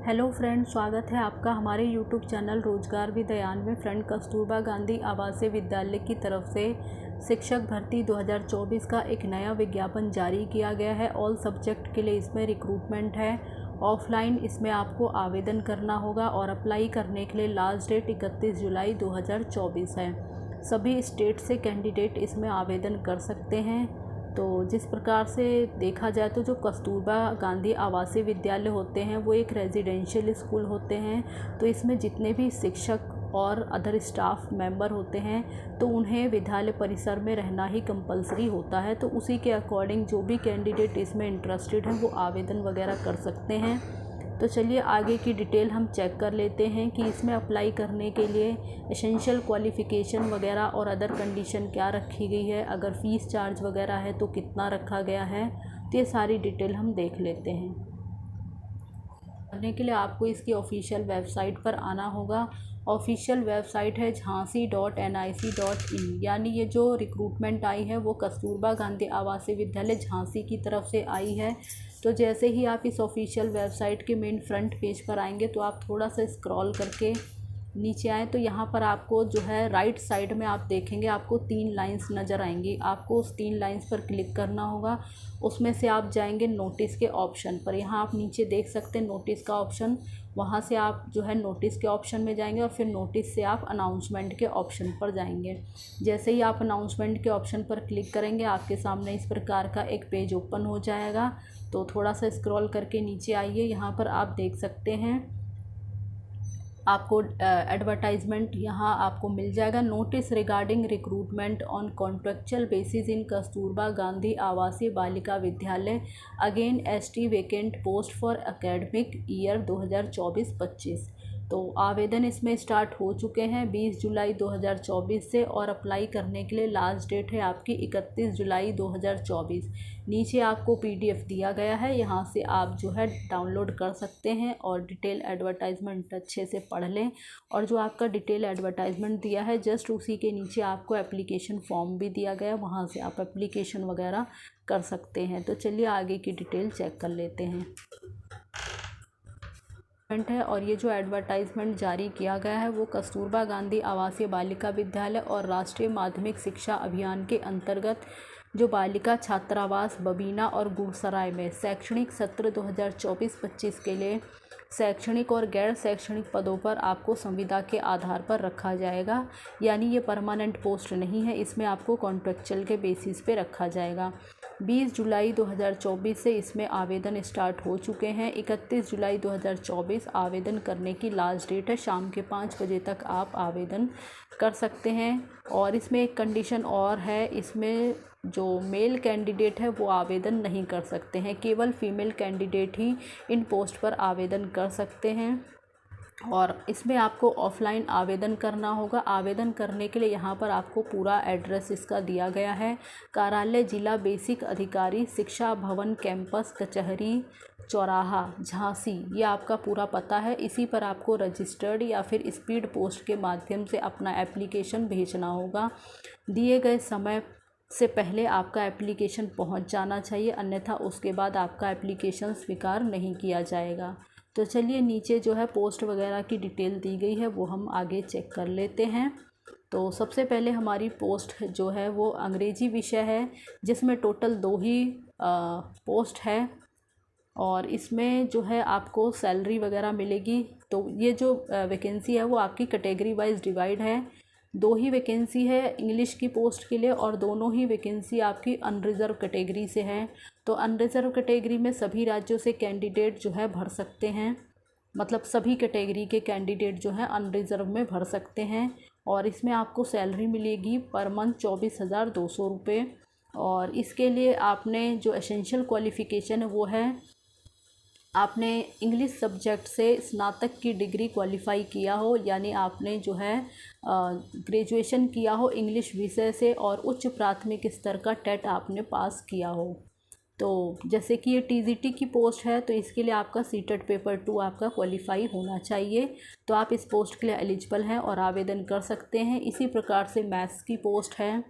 Hello friend, स्वागत है आपका हमारे यूट्यूब चैनल रोजगार विद अयान में। फ्रेंड, कस्तूरबा गांधी आवासीय विद्यालय की तरफ से शिक्षक भर्ती 2024 का एक नया विज्ञापन जारी किया गया है। ऑल सब्जेक्ट के लिए इसमें रिक्रूटमेंट है। ऑफलाइन इसमें आपको आवेदन करना होगा और अप्लाई करने के लिए लास्ट डेट 31 जुलाई 2024 है। सभी स्टेट से कैंडिडेट इसमें आवेदन कर सकते हैं। तो जिस प्रकार से देखा जाए तो जो कस्तूरबा गांधी आवासीय विद्यालय होते हैं वो एक रेजिडेंशियल स्कूल होते हैं। तो इसमें जितने भी शिक्षक और अदर स्टाफ मेंबर होते हैं तो उन्हें विद्यालय परिसर में रहना ही कंपलसरी होता है। तो उसी के अकॉर्डिंग जो भी कैंडिडेट इसमें इंटरेस्टेड हैं वो आवेदन वगैरह कर सकते हैं। तो चलिए आगे की डिटेल हम चेक कर लेते हैं कि इसमें अप्लाई करने के लिए एसेंशियल क्वालिफ़िकेशन वगैरह और अदर कंडीशन क्या रखी गई है, अगर फ़ीस चार्ज वगैरह है तो कितना रखा गया है। तो ये सारी डिटेल हम देख लेते हैं। करने के लिए आपको इसकी ऑफिशियल वेबसाइट पर आना होगा। ऑफिशियल वेबसाइट है jhansi.nic.in। यानी ये जो रिक्रूटमेंट आई है वो कस्तूरबा गांधी आवासीय विद्यालय झांसी की तरफ से आई है। तो जैसे ही आप इस ऑफिशियल वेबसाइट के मेन फ्रंट पेज पर आएंगे तो आप थोड़ा सा स्क्रॉल करके नीचे आए तो यहाँ पर आपको जो है राइट साइड में आप देखेंगे आपको 3 लाइंस नज़र आएंगी। आपको उस 3 लाइंस पर क्लिक करना होगा। उसमें से आप जाएंगे नोटिस के ऑप्शन पर। यहाँ आप नीचे देख सकते हैं नोटिस का ऑप्शन, वहाँ से आप जो है नोटिस के ऑप्शन में जाएंगे और फिर नोटिस से आप अनाउंसमेंट के ऑप्शन पर जाएंगे। जैसे ही आप अनाउंसमेंट के ऑप्शन पर क्लिक करेंगे आपके सामने इस प्रकार का एक पेज ओपन हो जाएगा। तो थोड़ा सा स्क्रॉल करके नीचे आइए, यहाँ पर आप देख सकते हैं आपको एडवर्टाइजमेंट यहाँ आपको मिल जाएगा। Notice regarding recruitment on contractual basis in Kasturba Gandhi आवासीय बालिका विद्यालय against ST vacant post for academic year 2024-25। तो आवेदन इसमें स्टार्ट हो चुके हैं 20 जुलाई 2024 से और अप्लाई करने के लिए लास्ट डेट है आपकी 31 जुलाई 2024। नीचे आपको पीडीएफ दिया गया है, यहाँ से आप जो है डाउनलोड कर सकते हैं और डिटेल एडवर्टाइजमेंट अच्छे से पढ़ लें। और जो आपका डिटेल एडवर्टाइजमेंट दिया है जस्ट उसी के नीचे आपको एप्लीकेशन फॉर्म भी दिया गया है, वहाँ से आप एप्लीकेशन वगैरह कर सकते हैं। तो चलिए आगे की डिटेल चेक कर लेते हैं है। और ये जो एडवर्टाइजमेंट जारी किया गया है वो कस्तूरबा गांधी आवासीय बालिका विद्यालय और राष्ट्रीय माध्यमिक शिक्षा अभियान के अंतर्गत जो बालिका छात्रावास बबीना और गुरसराय में शैक्षणिक सत्र 2024-25 के लिए शैक्षणिक और गैर शैक्षणिक पदों पर आपको संविदा के आधार पर रखा जाएगा। यानी ये परमानेंट पोस्ट नहीं है, इसमें आपको कॉन्ट्रेक्चुअल के बेसिस पे रखा जाएगा। 20 जुलाई 2024 से इसमें आवेदन स्टार्ट हो चुके हैं। 31 जुलाई 2024 आवेदन करने की लास्ट डेट है। शाम के 5 बजे तक आप आवेदन कर सकते हैं। और इसमें एक कंडीशन और है, इसमें जो मेल कैंडिडेट है वो आवेदन नहीं कर सकते हैं, केवल फीमेल कैंडिडेट ही इन पोस्ट पर आवेदन कर सकते हैं। और इसमें आपको ऑफलाइन आवेदन करना होगा। आवेदन करने के लिए यहाँ पर आपको पूरा एड्रेस इसका दिया गया है। कार्यालय जिला बेसिक अधिकारी शिक्षा भवन कैंपस कचहरी चौराहा झांसी, ये आपका पूरा पता है। इसी पर आपको रजिस्टर्ड या फिर स्पीड पोस्ट के माध्यम से अपना एप्लीकेशन भेजना होगा। दिए गए समय से पहले आपका एप्लीकेशन पहुंच जाना चाहिए, अन्यथा उसके बाद आपका एप्लीकेशन स्वीकार नहीं किया जाएगा। तो चलिए नीचे जो है पोस्ट वगैरह की डिटेल दी गई है वो हम आगे चेक कर लेते हैं। तो सबसे पहले हमारी पोस्ट जो है वो अंग्रेजी विषय है, जिसमें टोटल 2 ही पोस्ट है और इसमें जो है आपको सैलरी वगैरह मिलेगी। तो ये जो वैकेंसी है वो आपकी कैटेगरी वाइज डिवाइड है। 2 ही वैकेंसी है इंग्लिश की पोस्ट के लिए और दोनों ही वैकेंसी आपकी अनरिज़र्व कैटेगरी से है। तो अनरिज़र्व कैटेगरी में सभी राज्यों से कैंडिडेट जो है भर सकते हैं, मतलब सभी कैटेगरी के कैंडिडेट जो हैं अनरिज़र्व में भर सकते हैं। और इसमें आपको सैलरी मिलेगी पर मंथ 24,200 रुपये। और इसके लिए आपने जो एसेंशियल क्वालिफ़िकेशन है वो है आपने इंग्लिश सब्जेक्ट से स्नातक की डिग्री क्वालिफ़ाई किया हो, यानी आपने जो है ग्रेजुएशन किया हो इंग्लिश विषय से और उच्च प्राथमिक स्तर का टेट आपने पास किया हो। तो जैसे कि ये टीजीटी की पोस्ट है तो इसके लिए आपका सीटेट पेपर 2 आपका क्वालिफ़ाई होना चाहिए। तो आप इस पोस्ट के लिए एलिजिबल हैं और आवेदन कर सकते हैं। इसी प्रकार से मैथ्स की पोस्ट है,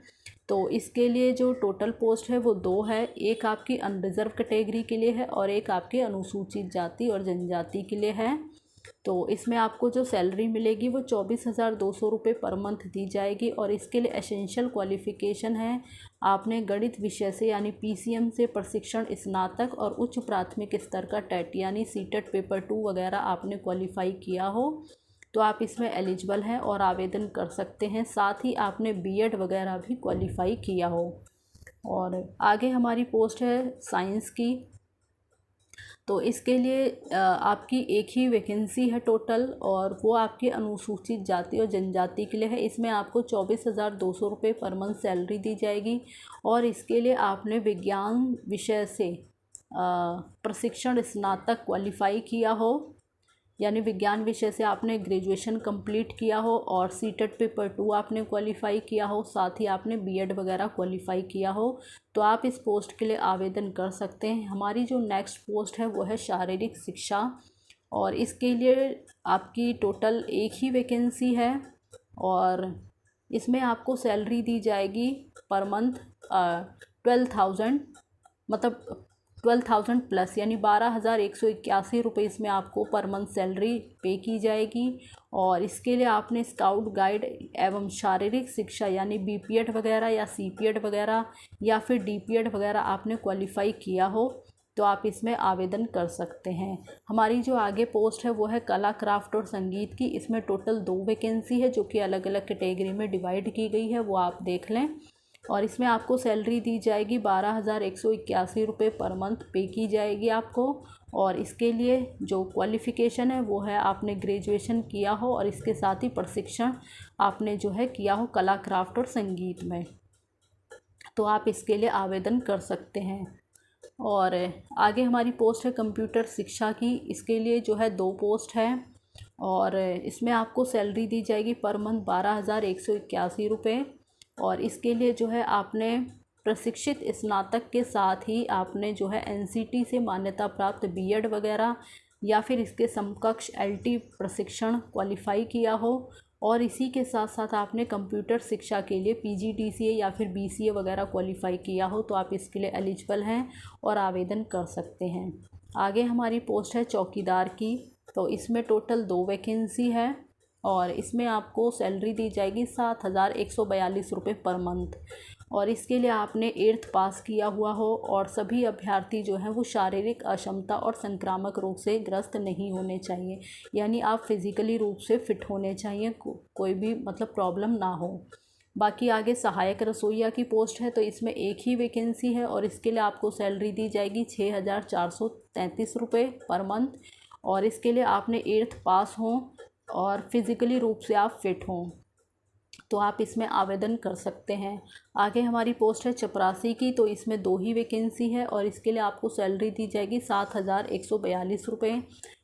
तो इसके लिए जो टोटल पोस्ट है वो 2 है, एक आपकी अनरिजर्व कैटेगरी के लिए है और एक आपके अनुसूचित जाति और जनजाति के लिए है। तो इसमें आपको जो सैलरी मिलेगी वो 24,200 रुपये पर मंथ दी जाएगी और इसके लिए एसेंशियल क्वालिफ़िकेशन है, आपने गणित विषय से यानी पीसीएम से प्रशिक्षण स्नातक और उच्च प्राथमिक स्तर का टेट यानी सीटेट पेपर 2 वगैरह आपने क्वालिफाई किया हो तो आप इसमें एलिजिबल हैं और आवेदन कर सकते हैं। साथ ही आपने बीएड वगैरह भी क्वालिफाई किया हो। और आगे हमारी पोस्ट है साइंस की, तो इसके लिए आपकी एक ही वैकेंसी है टोटल और वो आपकी अनुसूचित जाति और जनजाति के लिए है। इसमें आपको 24,200 रुपये पर मंथ सैलरी दी जाएगी और इसके लिए आपने विज्ञान विषय से प्रशिक्षण स्नातक क्वालिफाई किया हो, यानी विज्ञान विषय से आपने ग्रेजुएशन कंप्लीट किया हो और सीटेट पेपर 2 आपने क्वालिफाई किया हो, साथ ही आपने बीएड वगैरह क्वालिफाई किया हो, तो आप इस पोस्ट के लिए आवेदन कर सकते हैं। हमारी जो नेक्स्ट पोस्ट है वो है शारीरिक शिक्षा और इसके लिए आपकी टोटल एक ही वैकेंसी है और इसमें आपको सैलरी दी जाएगी पर मंथ 12,000 मतलब 12,000 प्लस यानी 12,181 रुपये इसमें आपको पर मंथ सैलरी पे की जाएगी। और इसके लिए आपने स्काउट गाइड एवं शारीरिक शिक्षा यानी बीपीएड वगैरह या सीपीएड वगैरह या फिर डीपीएड वगैरह आपने क्वालिफाई किया हो तो आप इसमें आवेदन कर सकते हैं। हमारी जो आगे पोस्ट है वो है कला क्राफ्ट और संगीत की। इसमें टोटल 2 वैकेंसी है जो कि अलग अलग कैटेगरी में डिवाइड की गई है, वो आप देख लें। और इसमें आपको सैलरी दी जाएगी 12,181 रुपये पर मंथ पे की जाएगी आपको। और इसके लिए जो क्वालिफ़िकेशन है वो है आपने ग्रेजुएशन किया हो और इसके साथ ही प्रशिक्षण आपने जो है किया हो कला क्राफ्ट और संगीत में, तो आप इसके लिए आवेदन कर सकते हैं। और आगे हमारी पोस्ट है कंप्यूटर शिक्षा की। इसके लिए जो है 2 पोस्ट है और इसमें आपको सैलरी दी जाएगी पर मंथ 12,181 रुपये और इसके लिए जो है आपने प्रशिक्षित स्नातक के साथ ही आपने जो है एनसीटी से मान्यता प्राप्त बीएड वगैरह या फिर इसके समकक्ष एलटी प्रशिक्षण क्वालिफाई किया हो और इसी के साथ साथ आपने कंप्यूटर शिक्षा के लिए पीजीडीसीए या फिर बीसीए वगैरह क्वालिफाई किया हो तो आप इसके लिए एलिजिबल हैं और आवेदन कर सकते हैं। आगे हमारी पोस्ट है चौकीदार की, तो इसमें टोटल 2 वैकेंसी है और इसमें आपको सैलरी दी जाएगी 7,142 रुपये पर मंथ और इसके लिए आपने 8th पास किया हुआ हो और सभी अभ्यर्थी जो हैं वो शारीरिक अक्षमता और संक्रामक रोग से ग्रस्त नहीं होने चाहिए, यानी आप फिज़िकली रूप से फिट होने चाहिए, कोई भी मतलब प्रॉब्लम ना हो। बाकी आगे सहायक रसोइया की पोस्ट है, तो इसमें एक ही वैकेंसी है और इसके लिए आपको सैलरी दी जाएगी 6,433 रुपये पर मंथ और इसके लिए आपने 8th पास हों और फिज़िकली रूप से आप फिट हों तो आप इसमें आवेदन कर सकते हैं। आगे हमारी पोस्ट है चपरासी की, तो इसमें 2 ही वैकेंसी है और इसके लिए आपको सैलरी दी जाएगी 7,142 रुपये।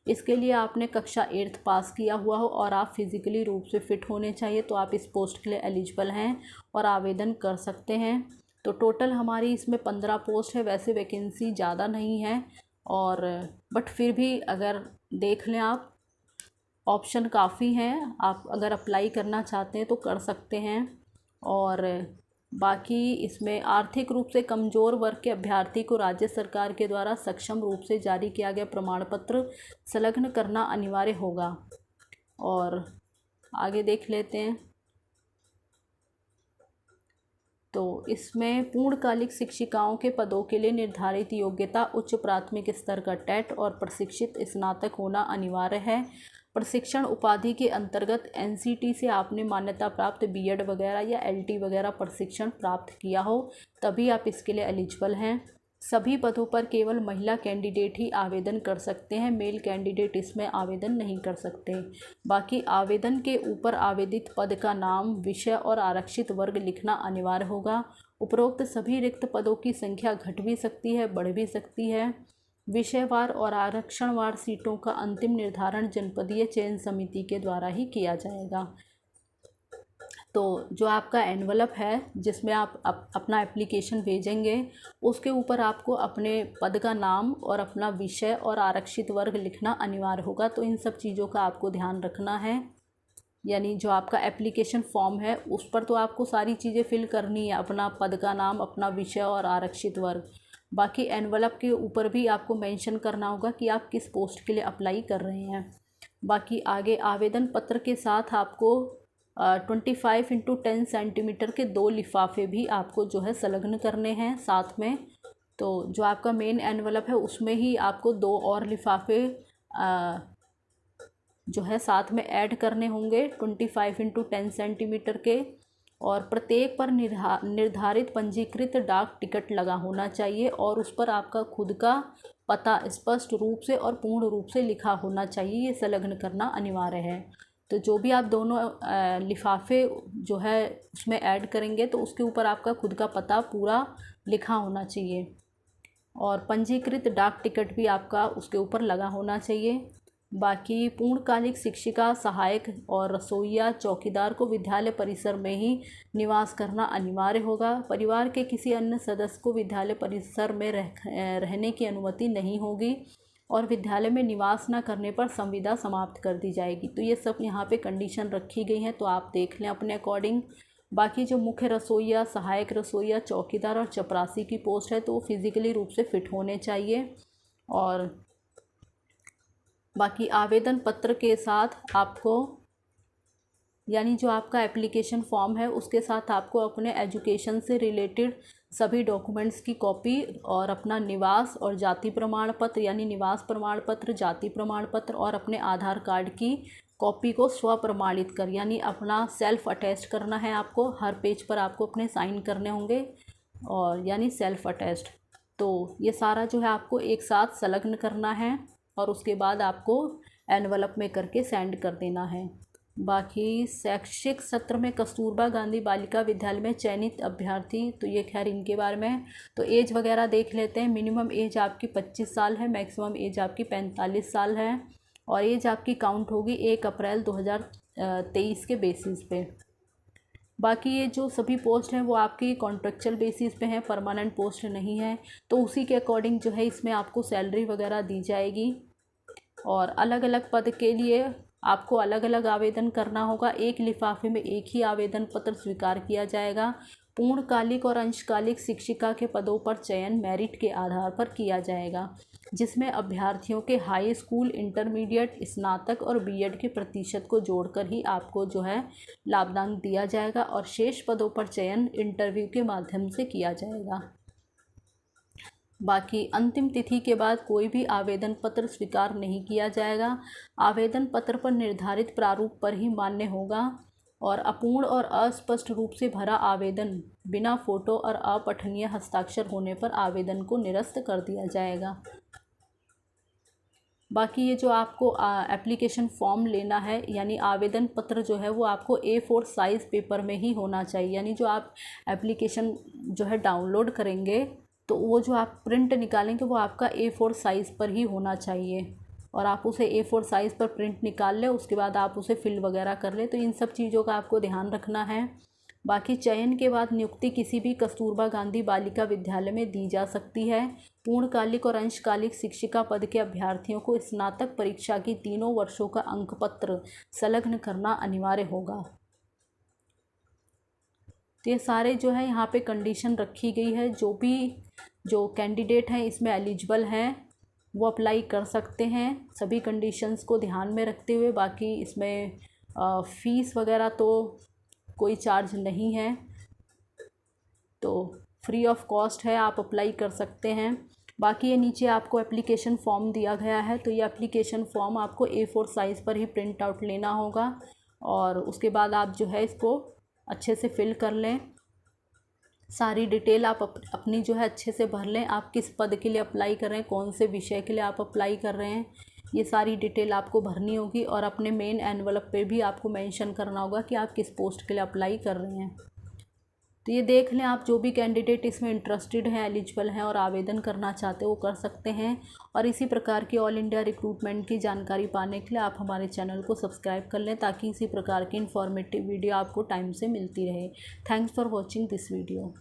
इसके लिए आपने कक्षा 8th पास किया हुआ हो और आप फिज़िकली रूप से फिट होने चाहिए तो आप इस पोस्ट के लिए एलिजिबल हैं और आवेदन कर सकते हैं। तो टोटल हमारी इसमें 15 पोस्ट है, वैसे वैकेंसी ज़्यादा नहीं है और बट फिर भी अगर देख लें आप ऑप्शन काफ़ी हैं, आप अगर अप्लाई करना चाहते हैं तो कर सकते हैं। और बाकी इसमें आर्थिक रूप से कमज़ोर वर्ग के अभ्यर्थी को राज्य सरकार के द्वारा सक्षम रूप से जारी किया गया प्रमाण पत्र संलग्न करना अनिवार्य होगा। और आगे देख लेते हैं, तो इसमें पूर्णकालिक शिक्षिकाओं के पदों के लिए निर्धारित योग्यता उच्च प्राथमिक स्तर का टेट और प्रशिक्षित स्नातक होना अनिवार्य है। प्रशिक्षण उपाधि के अंतर्गत एनसीटी से आपने मान्यता प्राप्त बीएड वगैरह या एलटी वगैरह प्रशिक्षण प्राप्त किया हो तभी आप इसके लिए एलिजिबल हैं। सभी पदों पर केवल महिला कैंडिडेट ही आवेदन कर सकते हैं, मेल कैंडिडेट इसमें आवेदन नहीं कर सकते। बाकी आवेदन के ऊपर आवेदित पद का नाम, विषय और आरक्षित वर्ग लिखना अनिवार्य होगा। उपरोक्त सभी रिक्त पदों की संख्या घट भी सकती है, बढ़ भी सकती है। विषयवार और आरक्षणवार सीटों का अंतिम निर्धारण जनपदीय चयन समिति के द्वारा ही किया जाएगा। तो जो आपका एनवलप है जिसमें आप अपना एप्लीकेशन भेजेंगे उसके ऊपर आपको अपने पद का नाम और अपना विषय और आरक्षित वर्ग लिखना अनिवार्य होगा। तो इन सब चीज़ों का आपको ध्यान रखना है। यानी जो आपका एप्लीकेशन फॉर्म है उस पर तो आपको सारी चीज़ें फिल करनी है, अपना पद का नाम, अपना विषय और आरक्षित वर्ग। बाकी एनवलप के ऊपर भी आपको मेंशन करना होगा कि आप किस पोस्ट के लिए अप्लाई कर रहे हैं। बाकी आगे आवेदन पत्र के साथ आपको 25x10 सेंटीमीटर के 2 लिफाफे भी आपको जो है संलग्न करने हैं साथ में। तो जो आपका मेन एनवलप है उसमें ही आपको 2 और लिफाफे जो है साथ में ऐड करने होंगे 25x10 सेंटीमीटर के, और प्रत्येक पर निर्धारित पंजीकृत डाक टिकट लगा होना चाहिए और उस पर आपका खुद का पता स्पष्ट रूप से और पूर्ण रूप से लिखा होना चाहिए। ये संलग्न करना अनिवार्य है। तो जो भी आप दोनों लिफाफे जो है उसमें ऐड करेंगे तो उसके ऊपर आपका खुद का पता पूरा लिखा होना चाहिए और पंजीकृत डाक टिकट भी आपका उसके ऊपर लगा होना चाहिए। बाकी पूर्णकालिक शिक्षिका, सहायक और रसोइया, चौकीदार को विद्यालय परिसर में ही निवास करना अनिवार्य होगा। परिवार के किसी अन्य सदस्य को विद्यालय परिसर में रहने की अनुमति नहीं होगी और विद्यालय में निवास न करने पर संविदा समाप्त कर दी जाएगी। तो ये सब यहाँ पे कंडीशन रखी गई हैं, तो आप देख लें अपने अकॉर्डिंग। बाकी जो मुख्य रसोइया, सहायक रसोइया, चौकीदार और चपरासी की पोस्ट है तो वो फिजिकली रूप से फिट होने चाहिए। और बाकी आवेदन पत्र के साथ आपको, यानी जो आपका एप्लीकेशन फॉर्म है उसके साथ आपको अपने एजुकेशन से रिलेटेड सभी डॉक्यूमेंट्स की कॉपी और अपना निवास और जाति प्रमाण पत्र, यानी निवास प्रमाण पत्र, जाति प्रमाण पत्र और अपने आधार कार्ड की कॉपी को स्व प्रमाणित कर, यानी अपना सेल्फ अटैच करना है आपको। हर पेज पर आपको अपने साइन करने होंगे और यानी सेल्फ अटैच्ड। तो ये सारा जो है आपको एक साथ संलग्न करना है और उसके बाद आपको एनवलप में करके सेंड कर देना है। बाकी शैक्षिक सत्र में कस्तूरबा गांधी बालिका विद्यालय में चयनित अभ्यर्थी, तो ये खैर इनके बारे में तो एज वगैरह देख लेते हैं। मिनिमम एज आपकी 25 साल है, मैक्सिमम एज आपकी 45 साल है और एज आपकी काउंट होगी 1 अप्रैल 2023 के बेसिस पे। बाकी ये जो सभी पोस्ट हैं वो आपकी कॉन्ट्रेक्चुअल बेसिस पे हैं, परमानेंट पोस्ट नहीं है, तो उसी के अकॉर्डिंग जो है इसमें आपको सैलरी वगैरह दी जाएगी। और अलग अलग पद के लिए आपको अलग अलग आवेदन करना होगा। एक लिफाफे में एक ही आवेदन पत्र स्वीकार किया जाएगा। पूर्णकालिक और अंशकालिक शिक्षिका के पदों पर चयन मेरिट के आधार पर किया जाएगा, जिसमें अभ्यर्थियों के हाई स्कूल, इंटरमीडिएट, स्नातक और बीएड के प्रतिशत को जोड़कर ही आपको जो है लाभदान दिया जाएगा और शेष पदों पर चयन इंटरव्यू के माध्यम से किया जाएगा। बाकी अंतिम तिथि के बाद कोई भी आवेदन पत्र स्वीकार नहीं किया जाएगा। आवेदन पत्र पर निर्धारित प्रारूप पर ही मान्य होगा और अपूर्ण और अस्पष्ट रूप से भरा आवेदन बिना फोटो और अपठनीय हस्ताक्षर होने पर आवेदन को निरस्त कर दिया जाएगा। बाकी ये जो आपको एप्लीकेशन फॉर्म लेना है, यानी आवेदन पत्र जो है वो आपको A4 साइज़ पेपर में ही होना चाहिए। यानी जो आप एप्लीकेशन जो है डाउनलोड करेंगे तो वो जो आप प्रिंट निकालेंगे वो आपका A4 साइज़ पर ही होना चाहिए और आप उसे A4 साइज़ पर प्रिंट निकाल लें, उसके बाद आप उसे फिल वगैरह कर लें। तो इन सब चीज़ों का आपको ध्यान रखना है। बाकी चयन के बाद नियुक्ति किसी भी कस्तूरबा गांधी बालिका विद्यालय में दी जा सकती है। पूर्णकालिक और अंशकालिक शिक्षिका पद के अभ्यर्थियों को स्नातक परीक्षा की 3 वर्षों का अंकपत्र संलग्न करना अनिवार्य होगा। तो ये सारे जो है यहाँ पे कंडीशन रखी गई है। जो कैंडिडेट हैं इसमें एलिजिबल हैं वो अप्लाई कर सकते हैं सभी कंडीशंस को ध्यान में रखते हुए। बाकी इसमें फ़ीस वगैरह तो कोई चार्ज नहीं है, तो फ्री ऑफ कॉस्ट है, आप अप्लाई कर सकते हैं। बाकी ये नीचे आपको एप्लीकेशन फॉर्म दिया गया है, तो ये एप्लीकेशन फॉर्म आपको A4 साइज़ पर ही प्रिंट आउट लेना होगा और उसके बाद आप जो है इसको अच्छे से फिल कर लें। सारी डिटेल आप अपनी जो है अच्छे से भर लें। आप किस पद के लिए अप्लाई कर रहे हैं, कौन से विषय के लिए आप अप्लाई कर रहे हैं, ये सारी डिटेल आपको भरनी होगी और अपने मेन एनवलप पे भी आपको मेंशन करना होगा कि आप किस पोस्ट के लिए अप्लाई कर रहे हैं। तो ये देख लें, आप जो भी कैंडिडेट इसमें इंटरेस्टेड हैं, एलिजिबल हैं और आवेदन करना चाहते हो वो कर सकते हैं। और इसी प्रकार की ऑल इंडिया रिक्रूटमेंट की जानकारी पाने के लिए आप हमारे चैनल को सब्सक्राइब कर लें ताकि इसी प्रकार की इन्फॉर्मेटिव वीडियो आपको टाइम से मिलती रहे। Thanks for watching this video.